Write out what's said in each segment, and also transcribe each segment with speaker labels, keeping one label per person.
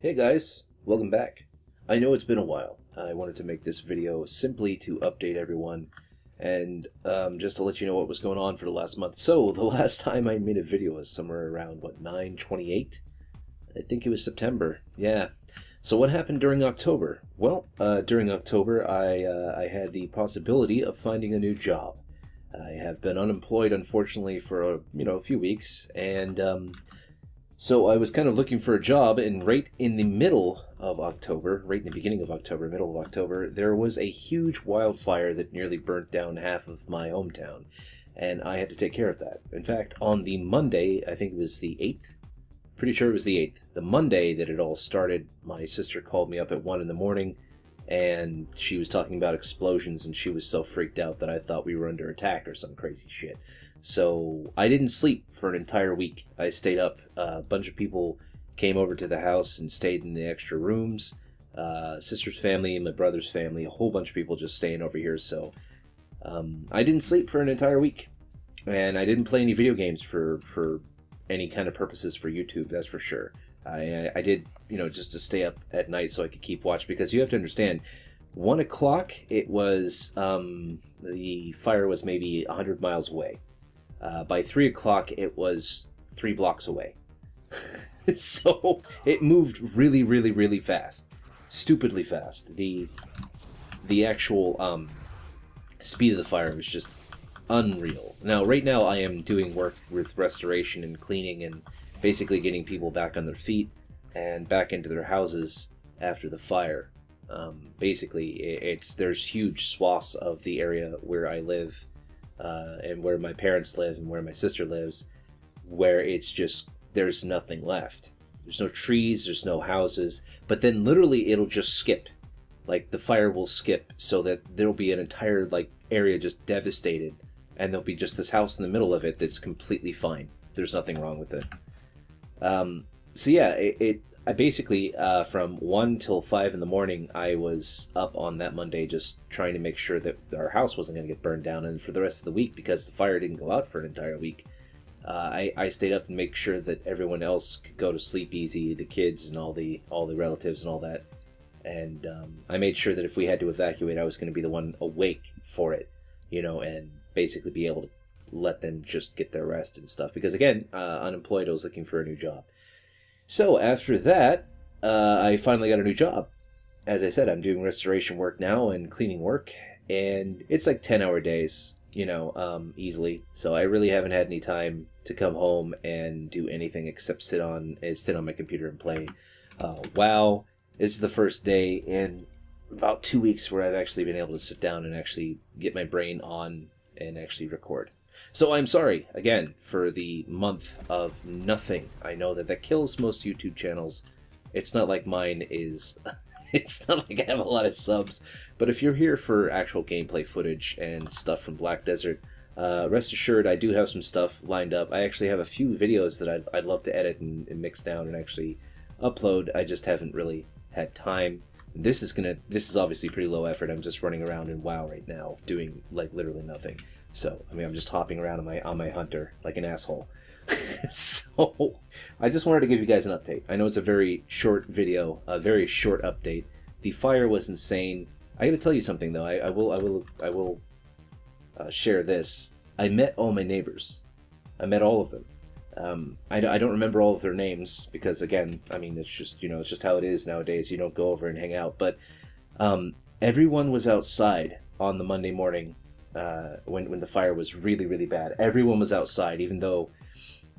Speaker 1: Hey guys, welcome back. I know it's been a while. I wanted to make this video simply to update everyone and just to let you know what was going on for the last month. So, the last time I made a video was somewhere around, 9/28? I think it was September. Yeah. So what happened during October? Well, during October I had the possibility of finding a new job. I have been unemployed, unfortunately, for a few weeks, and so I was kind of looking for a job, and right in the middle of October, right in the beginning of October, middle of October, there was a huge wildfire that nearly burnt down half of my hometown, and I had to take care of that. In fact, on the Monday, I think it was the 8th, pretty sure it was the 8th, the Monday that it all started, my sister called me up at 1 in the morning, and she was talking about explosions, and she was so freaked out that I thought we were under attack or some crazy shit. So I didn't sleep for an entire week. I stayed up. A bunch of people came over to the house and stayed in the extra rooms. Sister's family, my brother's family, a whole bunch of people just staying over here. So I didn't sleep for an entire week. And I didn't play any video games for any kind of purposes for YouTube, that's for sure. I did, just to stay up at night so I could keep watch, because you have to understand, 1 o'clock, it was, the fire was maybe 100 miles away. By 3 o'clock, it was 3 blocks away. So it moved really, really, really fast. Stupidly fast. The actual speed of the fire was just unreal. Now, right now, I am doing work with restoration and cleaning and basically getting people back on their feet and back into their houses after the fire. Basically, there's huge swaths of the area where I live and where my parents live and where my sister lives, where it's just, there's nothing left. There's no trees, there's no houses, but then literally it'll just skip. Like, the fire will skip so that there'll be an entire, area just devastated, and there'll be just this house in the middle of it that's completely fine. There's nothing wrong with it. So yeah, I basically, from 1 till 5 in the morning, I was up on that Monday just trying to make sure that our house wasn't going to get burned down. And for the rest of the week, because the fire didn't go out for an entire week, I stayed up and make sure that everyone else could go to sleep easy, the kids and all the relatives and all that. And I made sure that if we had to evacuate, I was going to be the one awake for it, and basically be able to let them just get their rest and stuff. Because again, unemployed, I was looking for a new job. So after that, I finally got a new job. As I said, I'm doing restoration work now and cleaning work, and it's like 10-hour days, easily. So I really haven't had any time to come home and do anything except sit on my computer and play WoW. This is the first day in about 2 weeks where I've actually been able to sit down and actually get my brain on and actually record. So I'm sorry, again, for the month of nothing. I know that kills most YouTube channels. It's not like mine is... It's not like I have a lot of subs. But if you're here for actual gameplay footage and stuff from Black Desert, rest assured I do have some stuff lined up. I actually have a few videos that I'd love to edit and mix down and actually upload. I just haven't really had time. This is obviously pretty low effort. I'm just running around in WoW right now, doing literally nothing. So, I'm just hopping around on my hunter like an asshole. So, I just wanted to give you guys an update. I know it's a very short video, a very short update. The fire was insane. I gotta tell you something though. I will share this. I met all my neighbors. I met all of them. I don't remember all of their names because, again, it's just, it's just how it is nowadays. You don't go over and hang out. But everyone was outside on the Monday morning when the fire was really, really bad. Everyone was outside, even though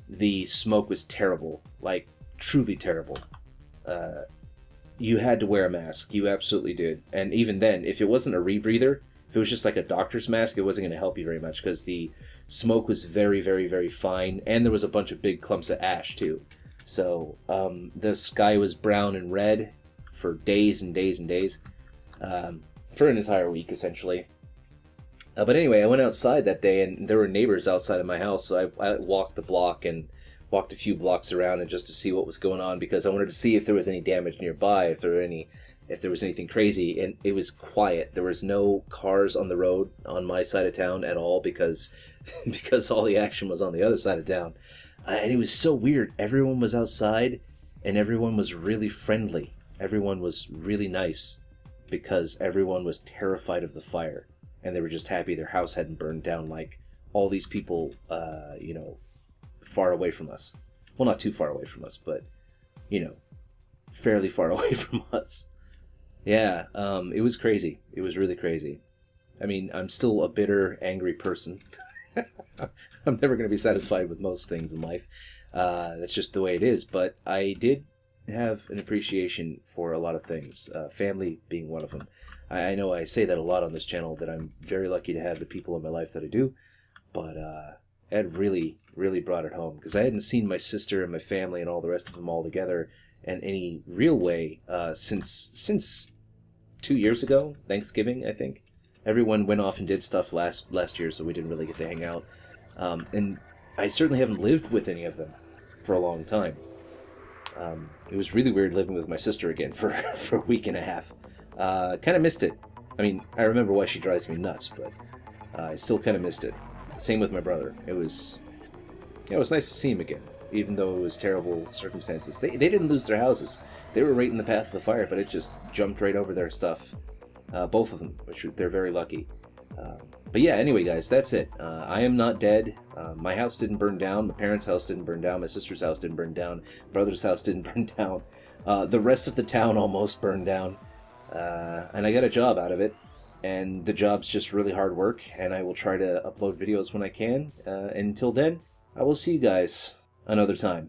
Speaker 1: the smoke was terrible, truly terrible. You had to wear a mask. You absolutely did. And even then, if it wasn't a rebreather, if it was just like a doctor's mask, it wasn't going to help you very much because the smoke was very, very, very fine, and there was a bunch of big clumps of ash too. So the sky was brown and red for days and days and days, for an entire week essentially. But anyway, I went outside that day, and there were neighbors outside of my house, so I walked the block and walked a few blocks around and just to see what was going on, because I wanted to see if there was any damage nearby, if there was anything crazy. And it was quiet. There was no cars on the road on my side of town at all, because all the action was on the other side of town. And it was so weird. Everyone was outside, and everyone was really friendly. Everyone was really nice because everyone was terrified of the fire, and they were just happy their house hadn't burned down like all these people, far away from us. Well, not too far away from us, but, fairly far away from us. Yeah, it was crazy. It was really crazy. I mean, I'm still a bitter, angry person. I'm never going to be satisfied with most things in life. That's just the way it is. But I did have an appreciation for a lot of things, family being one of them. I know I say that a lot on this channel, that I'm very lucky to have the people in my life that I do, but Ed really, really brought it home, because I hadn't seen my sister and my family and all the rest of them all together in any real way since 2 years ago, Thanksgiving, I think. Everyone went off and did stuff last year, so we didn't really get to hang out. And I certainly haven't lived with any of them for a long time. It was really weird living with my sister again for a week and a half. Kind of missed it. I mean, I remember why she drives me nuts, but I still kind of missed it. Same with my brother. It was nice to see him again, even though it was terrible circumstances. They didn't lose their houses. They were right in the path of the fire, but it just jumped right over their stuff. Both of them, which they're very lucky. But yeah, anyway, guys, that's it. I am not dead. My house didn't burn down. My parents' house didn't burn down. My sister's house didn't burn down. Brother's house didn't burn down. The rest of the town almost burned down. And I got a job out of it. And the job's just really hard work. And I will try to upload videos when I can. Until then, I will see you guys another time.